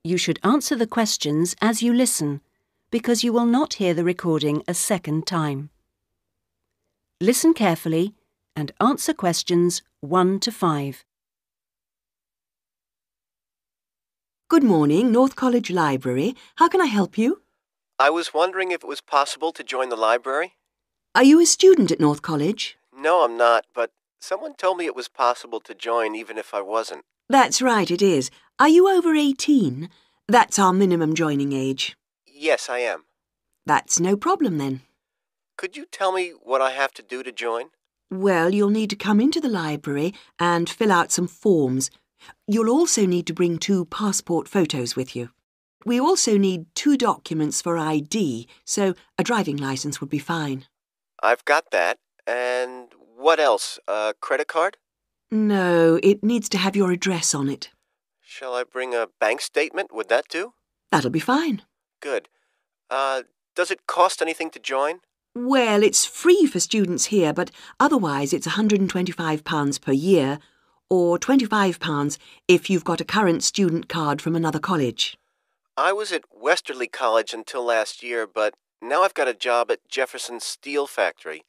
You should answer the questions as you listen, because you will not hear the recording a second time. Listen carefully and answer questions 1 to 5. Good morning, North College Library. How can I help you? I was wondering if it was possible to join the library. Are you a student at North College? No, I'm not, but someone told me it was possible to join even if I wasn't. That's right, it is. Are you over 18? That's our minimum joining age. Yes, I am. That's no problem then. Could you tell me what I have to do to join? Well, you'll need to come into the library and fill out some forms. You'll also need to bring 2 passport photos with you. We also need 2 documents for ID, so a driving license would be fine. I've got that. And what else? A credit card? No, it needs to have your address on it. Shall I bring a bank statement? Would that do? That'll be fine. Good. Does it cost anything to join? Well, it's free for students here, but otherwise it's £125 per year, or £25 if you've got a current student card from another college. I was at Westerly College until last year, but now I've got a job at Jefferson Steel Factory.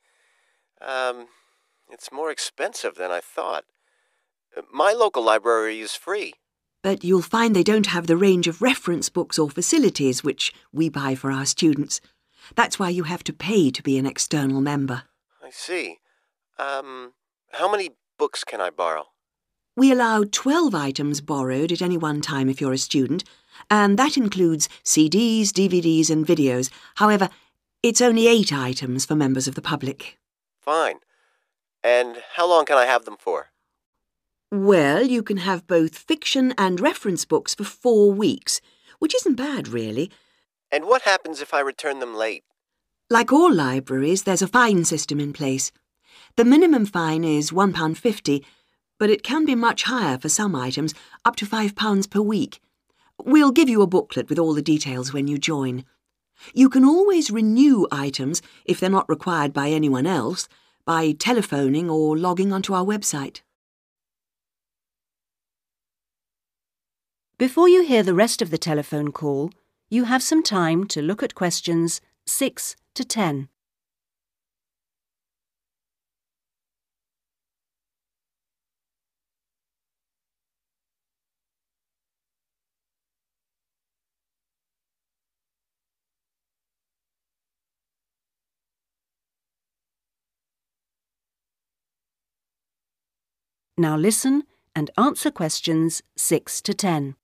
It's more expensive than I thought. My local library is free. But you'll find they don't have the range of reference books or facilities which we buy for our students. That's why you have to pay to be an external member. I see. How many books can I borrow? We allow 12 items borrowed at any one time if you're a student, and that includes CDs, DVDs and videos. However, it's only 8 items for members of the public. Fine. And how long can I have them for? Well, you can have both fiction and reference books for 4 weeks, which isn't bad, really. And what happens if I return them late? Like all libraries, there's a fine system in place. The minimum fine is £1.50, but it can be much higher for some items, up to £5 per week. We'll give you a booklet with all the details when you join. You can always renew items, if they're not required by anyone else, by telephoning or logging onto our website. Before you hear the rest of the telephone call, you have some time to look at questions 6 to 10. Now listen and answer questions 6 to 10.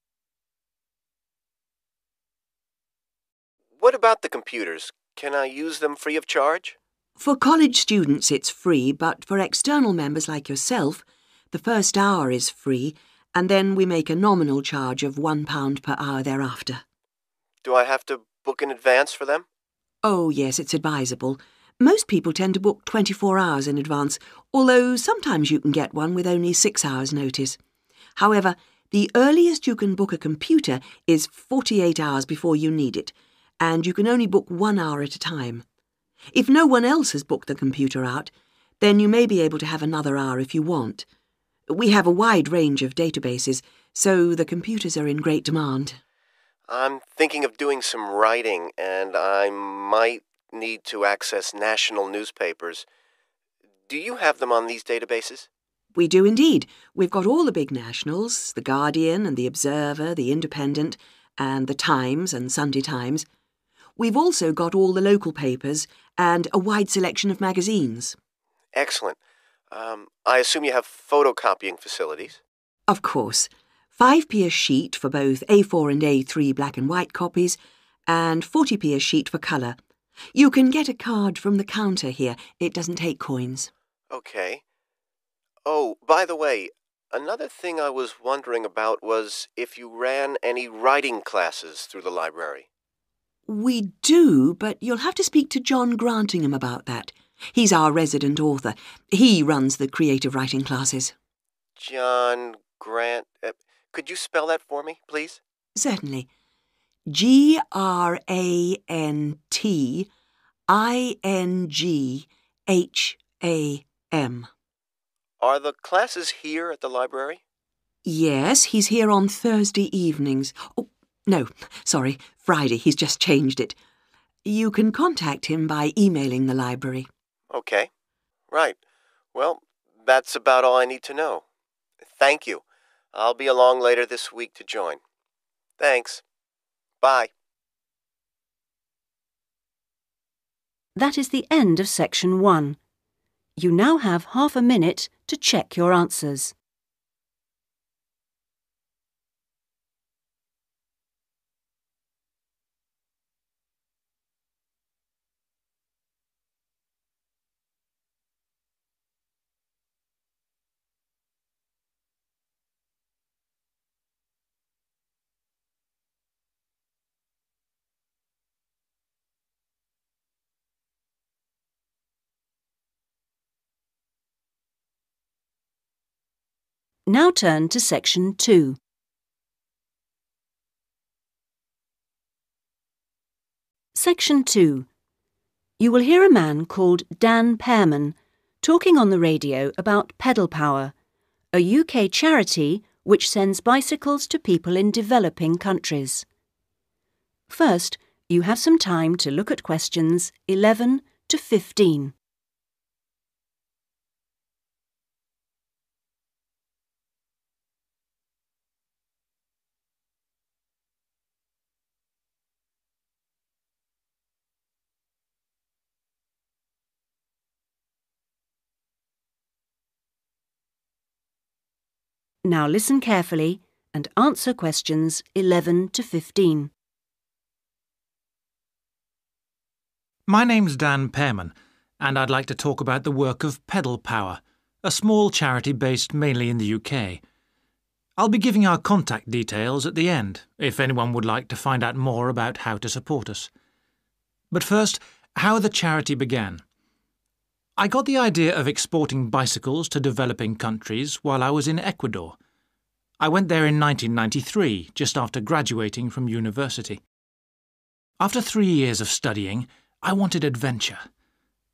What about the computers? Can I use them free of charge? For college students it's free, but for external members like yourself, the first hour is free, and then we make a nominal charge of £1 per hour thereafter. Do I have to book in advance for them? Oh yes, it's advisable. Most people tend to book 24 hours in advance, although sometimes you can get one with only 6 hours' notice. However, the earliest you can book a computer is 48 hours before you need it, and you can only book 1 hour at a time. If no one else has booked the computer out, then you may be able to have another hour if you want. We have a wide range of databases, so the computers are in great demand. I'm thinking of doing some writing, and I might need to access national newspapers. Do you have them on these databases? We do indeed. We've got all the big nationals, The Guardian and The Observer, The Independent, and The Times and Sunday Times. We've also got all the local papers and a wide selection of magazines. Excellent. I assume you have photocopying facilities? Of course. 5p a sheet for both A4 and A3 black and white copies, and 40p a sheet for colour. You can get a card from the counter here. It doesn't take coins. Okay. Oh, by the way, another thing I was wondering about was if you ran any writing classes through the library. We do, but you'll have to speak to John Grantingham about that. He's our resident author. He runs the creative writing classes. John Grant... could you spell that for me, please? Certainly. Grantingham. Are the classes here at the library? Yes, he's here on Thursday evenings. Oh, No, sorry, Friday. He's just changed it. You can contact him by emailing the library. Okay. Right. Well, that's about all I need to know. Thank you. I'll be along later this week to join. Thanks. Bye. That is the end of section 1. You now have half a minute to check your answers. Now turn to section 2. Section 2. You will hear a man called Dan Pearman talking on the radio about Pedal Power, a UK charity which sends bicycles to people in developing countries. First, you have some time to look at questions 11 to 15. Now listen carefully and answer questions 11 to 15. My name's Dan Pearman, and I'd like to talk about the work of Pedal Power, a small charity based mainly in the UK. I'll be giving our contact details at the end, if anyone would like to find out more about how to support us. But first, how the charity began. I got the idea of exporting bicycles to developing countries while I was in Ecuador. I went there in 1993, just after graduating from university. After 3 years of studying, I wanted adventure.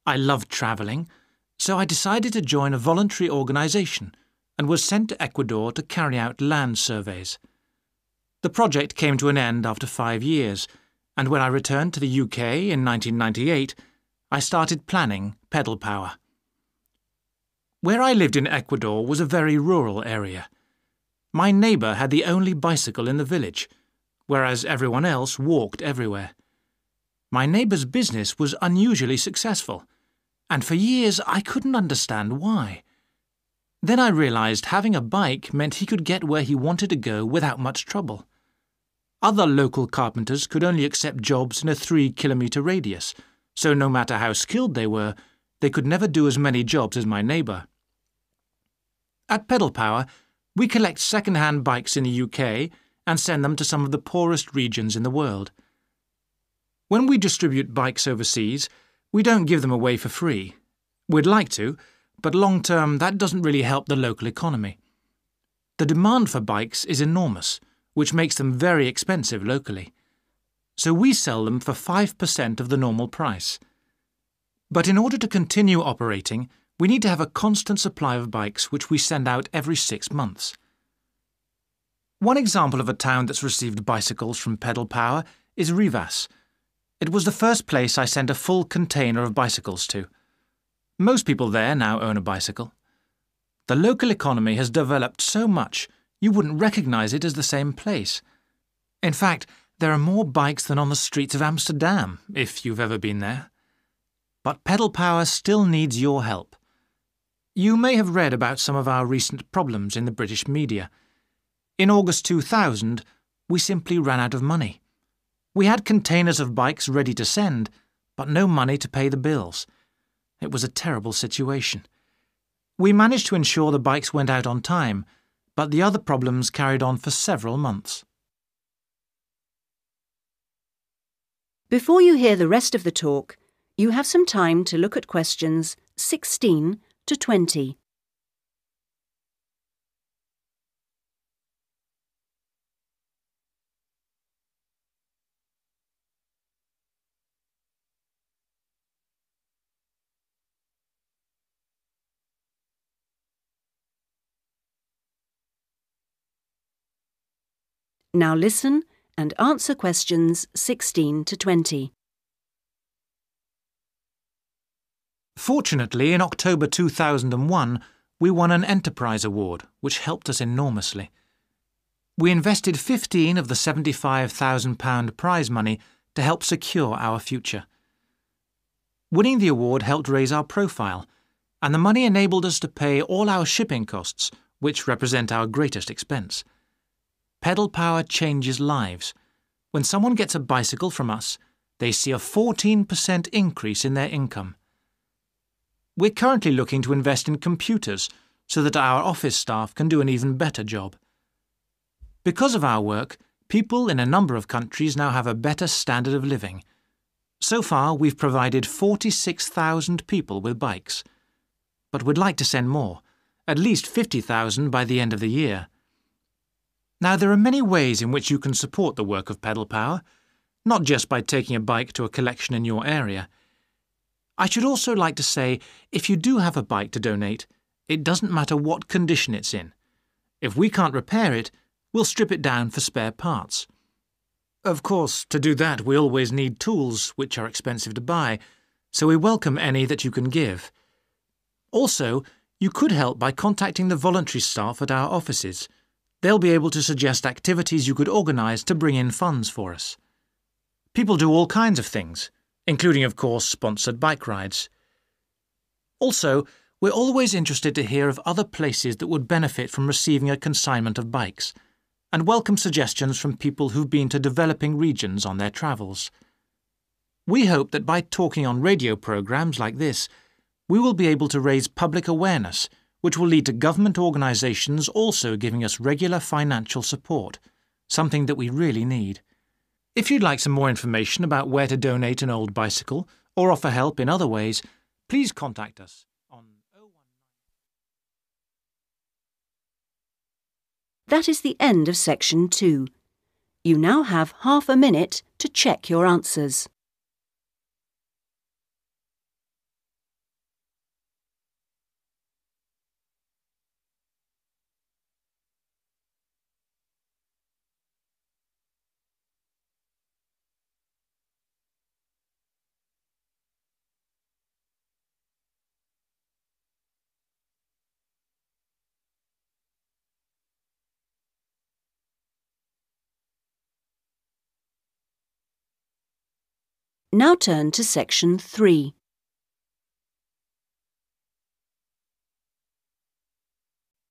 I loved travelling, so I decided to join a voluntary organisation and was sent to Ecuador to carry out land surveys. The project came to an end after 5 years, and when I returned to the UK in 1998, I started planning Pedal Power. Where I lived in Ecuador was a very rural area. My neighbour had the only bicycle in the village, whereas everyone else walked everywhere. My neighbour's business was unusually successful, and for years I couldn't understand why. Then I realised having a bike meant he could get where he wanted to go without much trouble. Other local carpenters could only accept jobs in a 3-kilometre radius, so no matter how skilled they were, they could never do as many jobs as my neighbour. At Pedal Power, we collect second-hand bikes in the UK and send them to some of the poorest regions in the world. When we distribute bikes overseas, we don't give them away for free. We'd like to, but long-term that doesn't really help the local economy. The demand for bikes is enormous, which makes them very expensive locally. So we sell them for 5% of the normal price. But in order to continue operating, we need to have a constant supply of bikes which we send out every 6 months. One example of a town that's received bicycles from Pedal Power is Rivas. It was the first place I sent a full container of bicycles to. Most people there now own a bicycle. The local economy has developed so much you wouldn't recognise it as the same place. In fact, there are more bikes than on the streets of Amsterdam, if you've ever been there. But Pedal Power still needs your help. You may have read about some of our recent problems in the British media. In August 2000, we simply ran out of money. We had containers of bikes ready to send, but no money to pay the bills. It was a terrible situation. We managed to ensure the bikes went out on time, but the other problems carried on for several months. Before you hear the rest of the talk, you have some time to look at questions 16 to 20. Now listen and answer questions 16 to 20. Fortunately, in October 2001, we won an Enterprise Award, which helped us enormously. We invested 15 of the £75,000 prize money to help secure our future. Winning the award helped raise our profile, and the money enabled us to pay all our shipping costs, which represent our greatest expense. Pedal Power changes lives. When someone gets a bicycle from us, they see a 14% increase in their income. We're currently looking to invest in computers so that our office staff can do an even better job. Because of our work, people in a number of countries now have a better standard of living. So far, we've provided 46,000 people with bikes. But we'd like to send more, at least 50,000 by the end of the year. Now, there are many ways in which you can support the work of Pedal Power, not just by taking a bike to a collection in your area. I should also like to say, if you do have a bike to donate, it doesn't matter what condition it's in. If we can't repair it, we'll strip it down for spare parts. Of course, to do that we always need tools, which are expensive to buy, so we welcome any that you can give. Also, you could help by contacting the voluntary staff at our offices. They'll be able to suggest activities you could organise to bring in funds for us. People do all kinds of things, including, of course, sponsored bike rides. Also, we're always interested to hear of other places that would benefit from receiving a consignment of bikes, and welcome suggestions from people who've been to developing regions on their travels. We hope that by talking on radio programmes like this, we will be able to raise public awareness, which will lead to government organisations also giving us regular financial support, something that we really need. If you'd like some more information about where to donate an old bicycle or offer help in other ways, please contact us on 019. That is the end of Section 2. You now have half a minute to check your answers. Now turn to Section 3.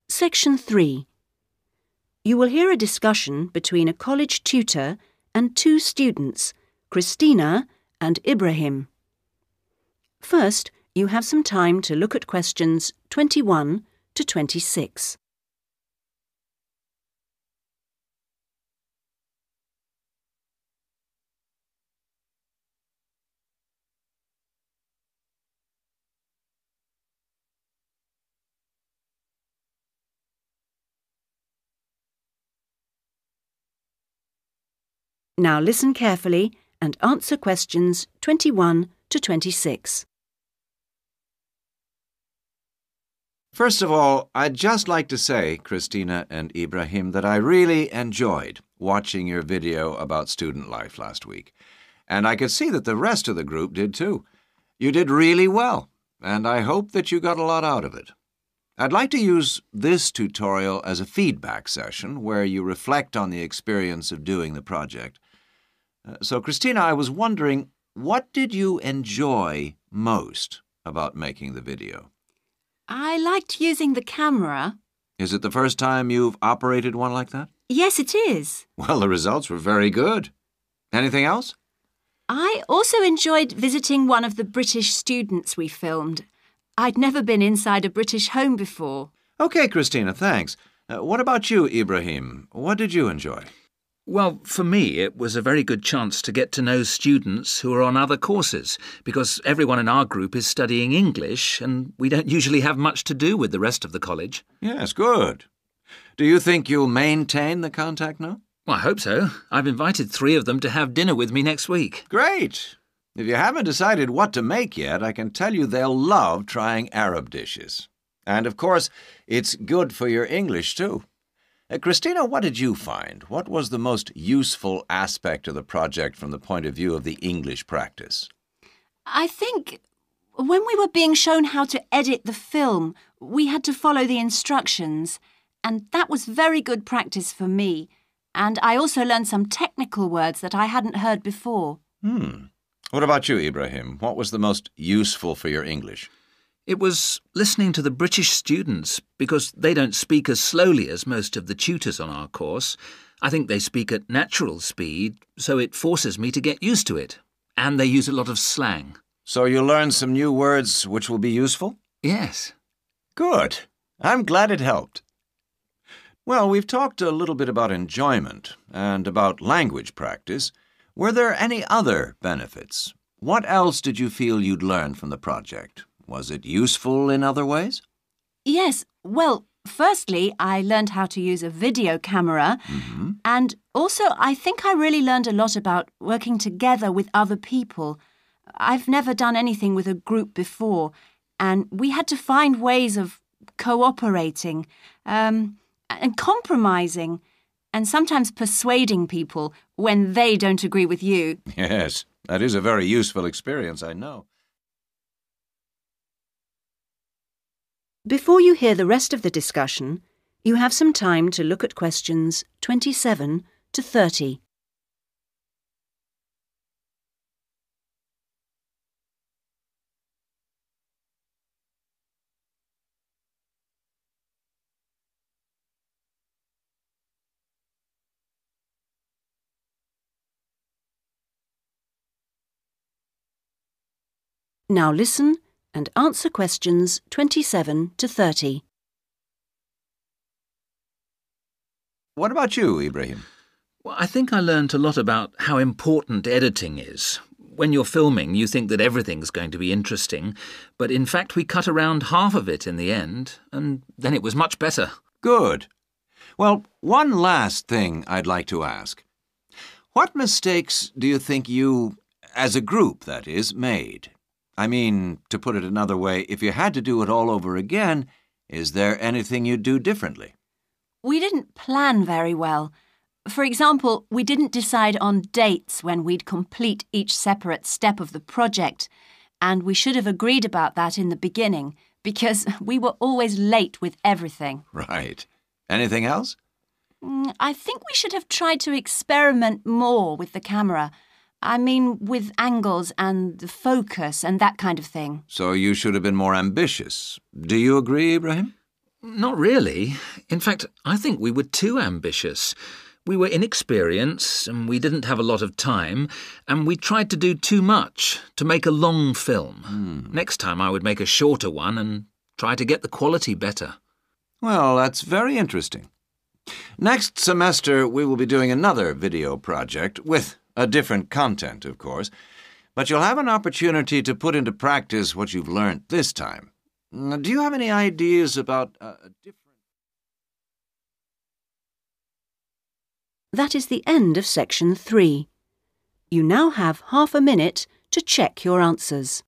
Section 3. You will hear a discussion between a college tutor and two students, Christina and Ibrahim. First, you have some time to look at questions 21 to 26. Now listen carefully and answer questions 21 to 26. First of all, I'd just like to say, Christina and Ibrahim, that I really enjoyed watching your video about student life last week. And I could see that the rest of the group did too. You did really well, and I hope that you got a lot out of it. I'd like to use this tutorial as a feedback session where you reflect on the experience of doing the project. So, Christina, I was wondering, what did you enjoy most about making the video? I liked using the camera. Is it the first time you've operated one like that? Yes, it is. Well, the results were very good. Anything else? I also enjoyed visiting one of the British students we filmed. I'd never been inside a British home before. Okay, Christina, thanks. What about you, Ibrahim? What did you enjoy? Well, for me, it was a very good chance to get to know students who are on other courses, because everyone in our group is studying English, and we don't usually have much to do with the rest of the college. Yes, good. Do you think you'll maintain the contact now? Well, I hope so. I've invited 3 of them to have dinner with me next week. Great. If you haven't decided what to make yet, I can tell you they'll love trying Arab dishes. And, of course, it's good for your English, too. Christina, what did you find? What was the most useful aspect of the project from the point of view of the English practice? I think when we were being shown how to edit the film, we had to follow the instructions, and that was very good practice for me. And I also learned some technical words that I hadn't heard before. What about you, Ibrahim? What was the most useful for your English? It was listening to the British students, because they don't speak as slowly as most of the tutors on our course. I think they speak at natural speed, so it forces me to get used to it. And they use a lot of slang. So you learned some new words which will be useful? Yes. Good. I'm glad it helped. Well, we've talked a little bit about enjoyment and about language practice. Were there any other benefits? What else did you feel you'd learned from the project? Was it useful in other ways? Yes, well, firstly, I learned how to use a video camera. And also, I think I really learned a lot about working together with other people. I've never done anything with a group before, and we had to find ways of cooperating and compromising and sometimes persuading people when they don't agree with you. Yes, that is a very useful experience, I know. Before you hear the rest of the discussion, you have some time to look at questions 27 to 30. Now listen and answer questions 27 to 30. What about you, Ibrahim? Well, I think I learnt a lot about how important editing is. When you're filming, you think that everything's going to be interesting, but in fact we cut around half of it in the end, and then it was much better. Good. Well, one last thing I'd like to ask. What mistakes do you think you, as a group, that is, made? I mean, to put it another way, if you had to do it all over again, is there anything you'd do differently? We didn't plan very well. For example, we didn't decide on dates when we'd complete each separate step of the project, and we should have agreed about that in the beginning, because we were always late with everything. Right. Anything else? I think we should have tried to experiment more with the camera. I mean, with angles and the focus and that kind of thing. So you should have been more ambitious. Do you agree, Ibrahim? Not really. In fact, I think we were too ambitious. We were inexperienced, and we didn't have a lot of time, and we tried to do too much, to make a long film. Next time I would make a shorter one and try to get the quality better. Well, that's very interesting. Next semester, we will be doing another video project with a different content, of course, but you'll have an opportunity to put into practice what you've learned this time. Do you have any ideas about a different... That is the end of section 3. You now have half a minute to check your answers.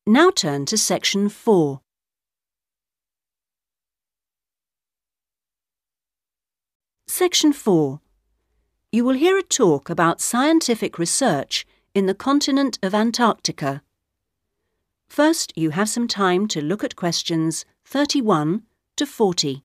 Now turn to section 4. Section 4. You will hear a talk about scientific research in the continent of Antarctica. First, you have some time to look at questions 31 to 40.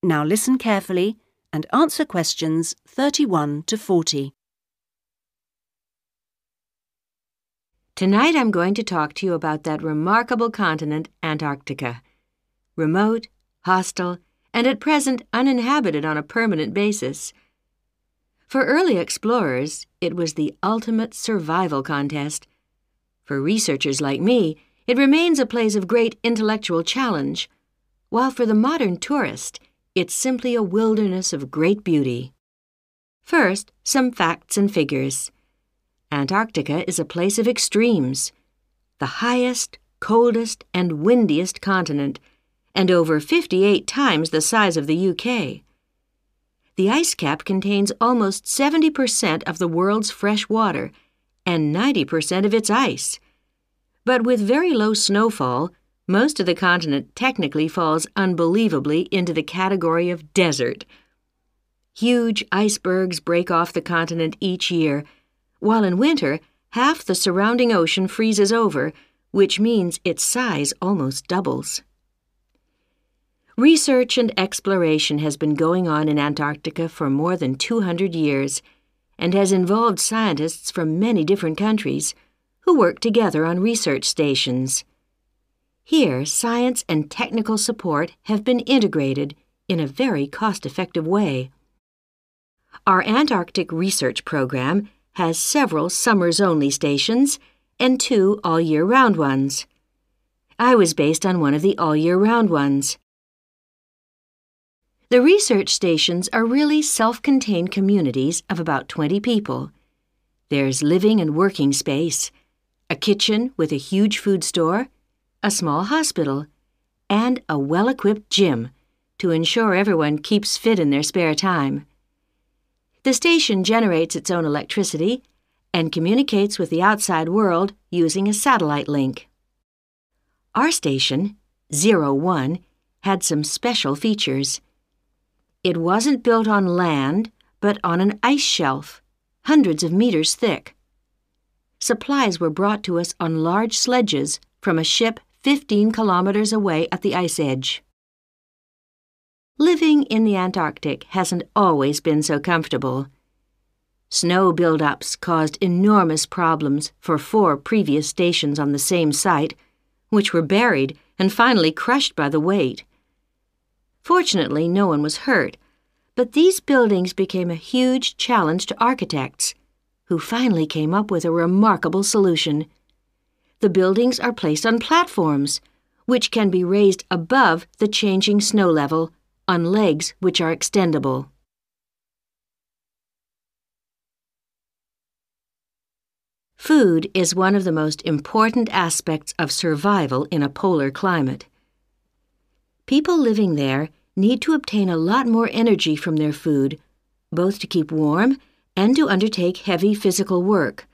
Now listen carefully and answer questions 31 to 40. Tonight I'm going to talk to you about that remarkable continent, Antarctica. Remote, hostile, and at present uninhabited on a permanent basis. For early explorers, it was the ultimate survival contest. For researchers like me, it remains a place of great intellectual challenge, while for the modern tourist, it's simply a wilderness of great beauty. First, some facts and figures. Antarctica is a place of extremes, the highest, coldest, and windiest continent, and over 58 times the size of the UK. The ice cap contains almost 70% of the world's fresh water and 90% of its ice. But with very low snowfall, most of the continent technically falls unbelievably into the category of desert. Huge icebergs break off the continent each year, while in winter, half the surrounding ocean freezes over, which means its size almost doubles. Research and exploration has been going on in Antarctica for more than 200 years and has involved scientists from many different countries who work together on research stations. Here, science and technical support have been integrated in a very cost-effective way. Our Antarctic research program has several summers-only stations and 2 all-year-round ones. I was based on one of the all-year-round ones. The research stations are really self-contained communities of about 20 people. There's living and working space, a kitchen with a huge food store, a small hospital, and a well-equipped gym to ensure everyone keeps fit in their spare time. The station generates its own electricity and communicates with the outside world using a satellite link. Our station, 01, had some special features. It wasn't built on land, but on an ice shelf, hundreds of meters thick. Supplies were brought to us on large sledges from a ship 15 kilometers away at the ice edge. Living in the Antarctic hasn't always been so comfortable. Snow buildups caused enormous problems for 4 previous stations on the same site, which were buried and finally crushed by the weight. Fortunately, no one was hurt, but these buildings became a huge challenge to architects, who finally came up with a remarkable solution. The buildings are placed on platforms, which can be raised above the changing snow level on legs which are extendable. Food is one of the most important aspects of survival in a polar climate. People living there need to obtain a lot more energy from their food, both to keep warm and to undertake heavy physical work.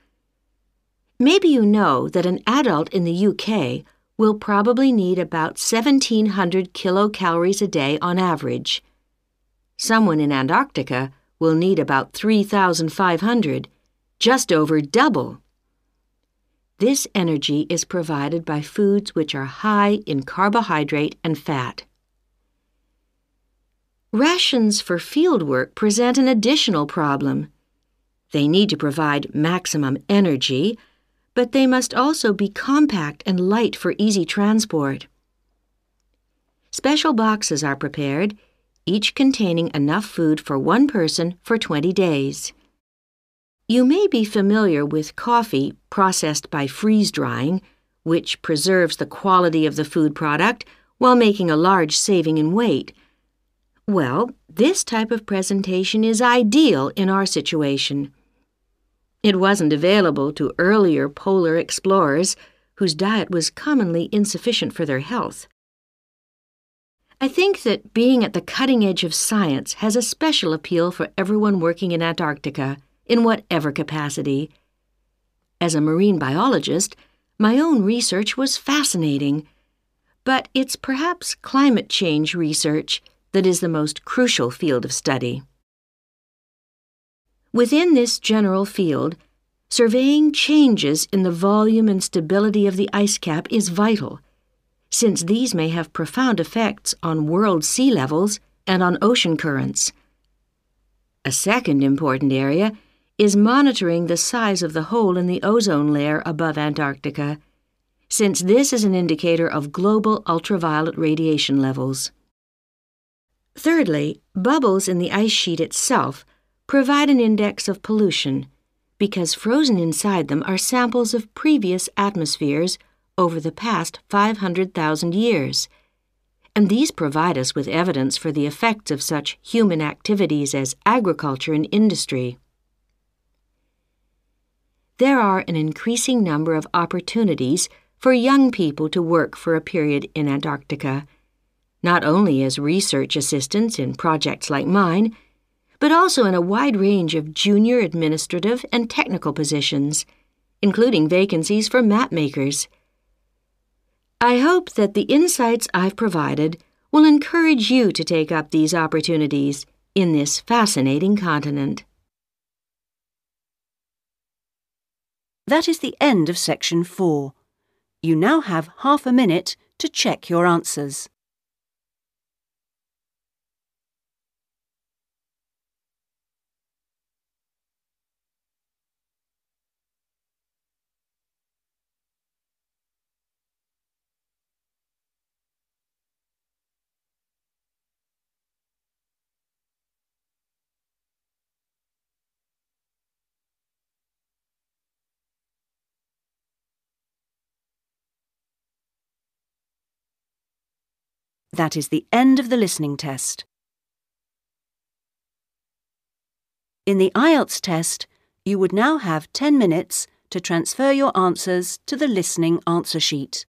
Maybe you know that an adult in the UK will probably need about 1,700 kilocalories a day on average. Someone in Antarctica will need about 3,500, just over double. This energy is provided by foods which are high in carbohydrate and fat. Rations for field work present an additional problem. They need to provide maximum energy, but they must also be compact and light for easy transport. Special boxes are prepared, each containing enough food for one person for 20 days. You may be familiar with coffee processed by freeze-drying, which preserves the quality of the food product while making a large saving in weight. Well, this type of presentation is ideal in our situation. It wasn't available to earlier polar explorers whose diet was commonly insufficient for their health. I think that being at the cutting edge of science has a special appeal for everyone working in Antarctica, in whatever capacity. As a marine biologist, my own research was fascinating, but it's perhaps climate change research that is the most crucial field of study. Within this general field, surveying changes in the volume and stability of the ice cap is vital, since these may have profound effects on world sea levels and on ocean currents. A second important area is monitoring the size of the hole in the ozone layer above Antarctica, since this is an indicator of global ultraviolet radiation levels. Thirdly, bubbles in the ice sheet itself provide an index of pollution because frozen inside them are samples of previous atmospheres over the past 500,000 years, and these provide us with evidence for the effects of such human activities as agriculture and industry. There are an increasing number of opportunities for young people to work for a period in Antarctica, not only as research assistants in projects like mine, but also in a wide range of junior administrative and technical positions, including vacancies for map makers. I hope that the insights I've provided will encourage you to take up these opportunities in this fascinating continent. That is the end of Section 4. You now have half a minute to check your answers. That is the end of the listening test. In the IELTS test, you would now have 10 minutes to transfer your answers to the listening answer sheet.